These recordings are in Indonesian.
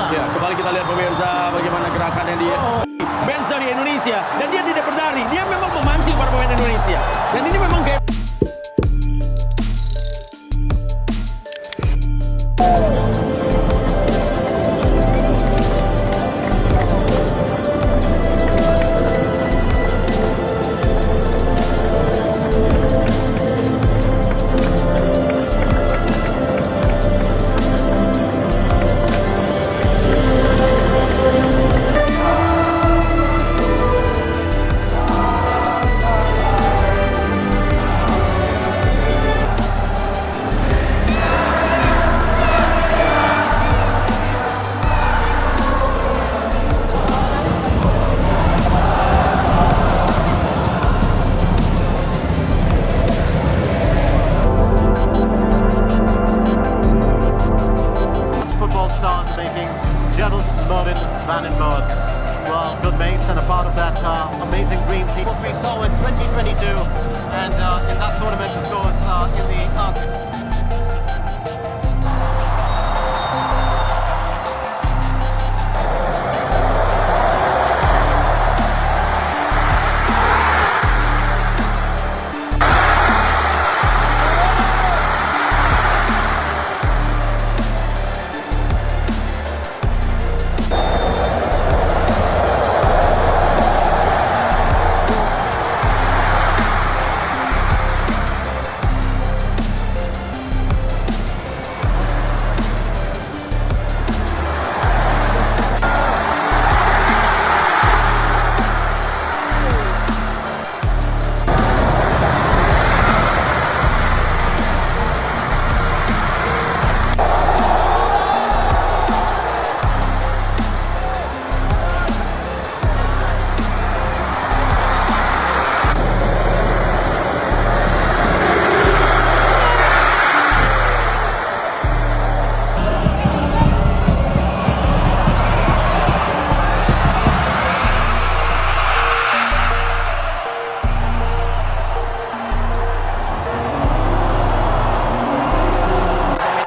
bola. Ya, kembali kita lihat pemirsa bagaimana gerakan yang dia bench dari Indonesia, dan dia tidak berdari. Dia memang memancing para pemain Indonesia. Dan ini memang kayak football stars making Gerald Mervyn Van den Boer. Well, good mates and a part of that amazing dream team. What we saw in 2022 and in that tournament, of course, in the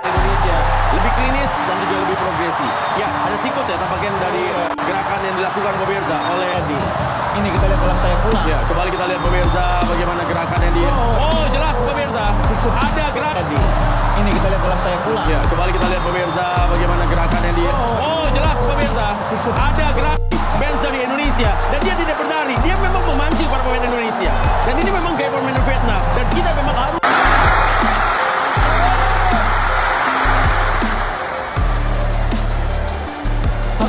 Indonesia lebih klinis dan juga lebih progresi. Ya, ada sikut ya tampaknya dari gerakan yang dilakukan pemirsa oleh Edi. Ini kita lihat dalam tayak pulang. Ya, kembali kita lihat pemirsa bagaimana gerakan yang dia. Oh, jelas pemirsa. Ada gerakan. Ini kita lihat dalam tayak pulang. Ya, kembali kita lihat pemirsa bagaimana gerakan yang dia. Oh, jelas pemirsa. Ada gerakan bench dari Indonesia, dan dia tidak berdari. Dia memang memancing para pemain Indonesia. Dan ini memang kayak pemain Vietnam. Dan kita memang harus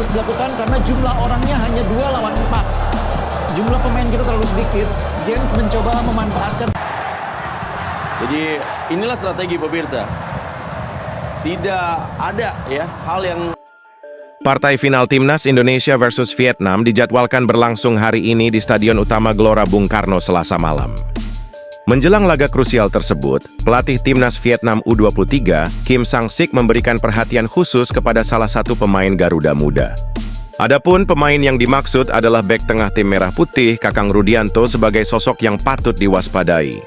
dilakukan karena jumlah orangnya hanya 2 lawan 4. Jumlah pemain kita terlalu sedikit. James mencoba memanfaatkan. Jadi inilah strategi pemirsa. Tidak ada ya hal yang Partai final Timnas Indonesia versus Vietnam dijadwalkan berlangsung hari ini di Stadion Utama Gelora Bung Karno Selasa malam. Menjelang laga krusial tersebut, pelatih Timnas Vietnam U23, Kim Sang-sik memberikan perhatian khusus kepada salah satu pemain Garuda Muda. Adapun pemain yang dimaksud adalah bek tengah tim Merah Putih, Kakang Rudianto, sebagai sosok yang patut diwaspadai.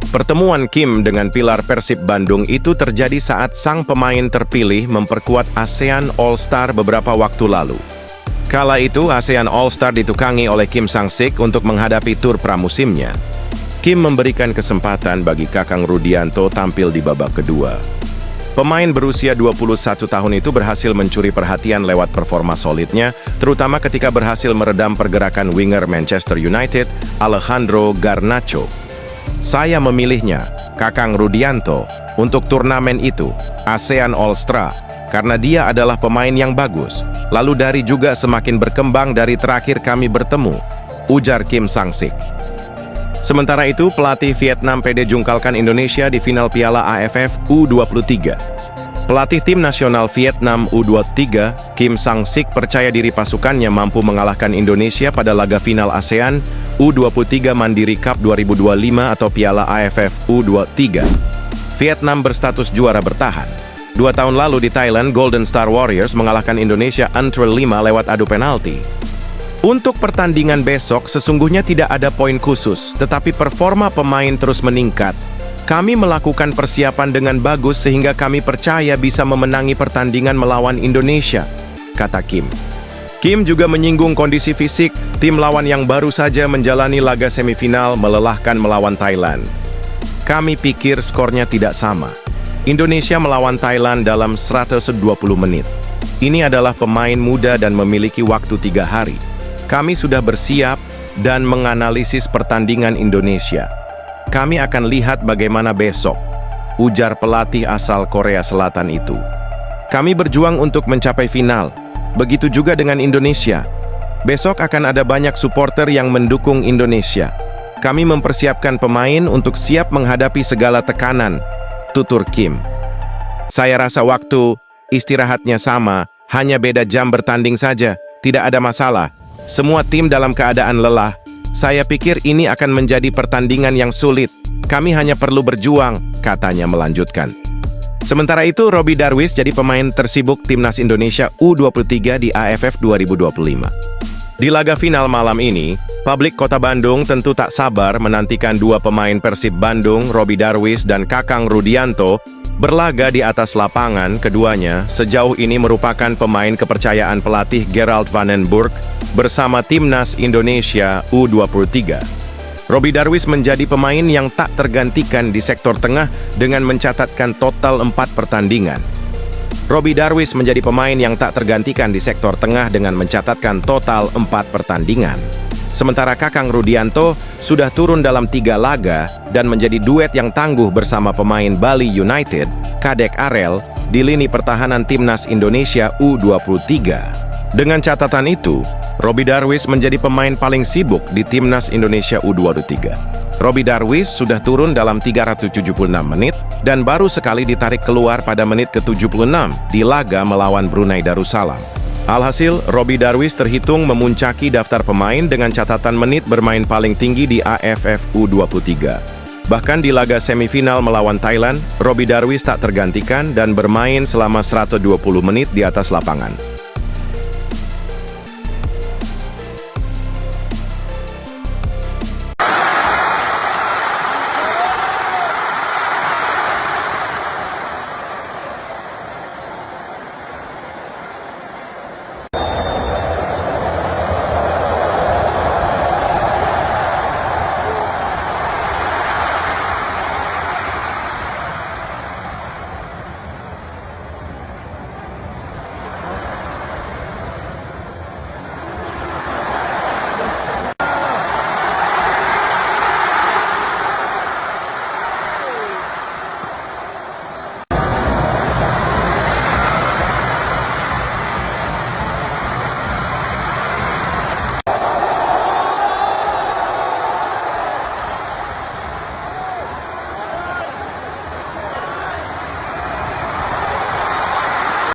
Pertemuan Kim dengan pilar Persib Bandung itu terjadi saat sang pemain terpilih memperkuat ASEAN All-Star beberapa waktu lalu. Kala itu, ASEAN All-Star ditukangi oleh Kim Sang-sik untuk menghadapi tur pramusimnya. Kim memberikan kesempatan bagi Kakang Rudianto tampil di babak kedua. Pemain berusia 21 tahun itu berhasil mencuri perhatian lewat performa solidnya, terutama ketika berhasil meredam pergerakan winger Manchester United, Alejandro Garnacho. Saya memilihnya, Kakang Rudianto, untuk turnamen itu, ASEAN All-Star, karena dia adalah pemain yang bagus. Lalu dari juga semakin berkembang dari terakhir kami bertemu, ujar Kim Sang-sik. Sementara itu, pelatih Vietnam PD jungkalkan Indonesia di final Piala AFF U23. Pelatih tim nasional Vietnam U23, Kim Sang-sik, percaya diri pasukannya mampu mengalahkan Indonesia pada laga final ASEAN U23 Mandiri Cup 2025 atau Piala AFF U23. Vietnam berstatus juara bertahan. 2 tahun lalu di Thailand, Golden Star Warriors mengalahkan Indonesia 4-5 lewat adu penalti. Untuk pertandingan besok, sesungguhnya tidak ada poin khusus, tetapi performa pemain terus meningkat. Kami melakukan persiapan dengan bagus sehingga kami percaya bisa memenangi pertandingan melawan Indonesia, kata Kim. Kim juga menyinggung kondisi fisik tim lawan yang baru saja menjalani laga semifinal melelahkan melawan Thailand. Kami pikir skornya tidak sama. Indonesia melawan Thailand dalam 120 menit. Ini adalah pemain muda dan memiliki waktu 3 hari. Kami sudah bersiap dan menganalisis pertandingan Indonesia. Kami akan lihat bagaimana besok, ujar pelatih asal Korea Selatan itu. Kami berjuang untuk mencapai final. Begitu juga dengan Indonesia. Besok akan ada banyak supporter yang mendukung Indonesia. Kami mempersiapkan pemain untuk siap menghadapi segala tekanan, tutur Kim. Saya rasa waktu istirahatnya sama, hanya beda jam bertanding saja, tidak ada masalah. Semua tim dalam keadaan lelah. Saya pikir ini akan menjadi pertandingan yang sulit. Kami hanya perlu berjuang, katanya melanjutkan. Sementara itu, Robby Darwish jadi pemain tersibuk Timnas Indonesia U23 di AFF 2025. Di laga final malam ini, publik Kota Bandung tentu tak sabar menantikan dua pemain Persib Bandung, Robby Darwish dan Kakang Rudianto, berlaga di atas lapangan. Keduanya sejauh ini merupakan pemain kepercayaan pelatih Gerald van den Burg bersama Timnas Indonesia U23. Robby Darwish menjadi pemain yang tak tergantikan di sektor tengah dengan mencatatkan total 4 pertandingan. Robby Darwish menjadi pemain yang tak tergantikan di sektor tengah dengan mencatatkan total 4 pertandingan. Sementara Kakang Rudianto sudah turun dalam 3 laga dan menjadi duet yang tangguh bersama pemain Bali United, Kadek Arel, di lini pertahanan Timnas Indonesia U23. Dengan catatan itu, Robby Darwish menjadi pemain paling sibuk di Timnas Indonesia U23. Robby Darwish sudah turun dalam 376 menit dan baru sekali ditarik keluar pada menit ke-76 di laga melawan Brunei Darussalam. Alhasil, Robby Darwish terhitung memuncaki daftar pemain dengan catatan menit bermain paling tinggi di AFF U23. Bahkan di laga semifinal melawan Thailand, Robby Darwish tak tergantikan dan bermain selama 120 menit di atas lapangan.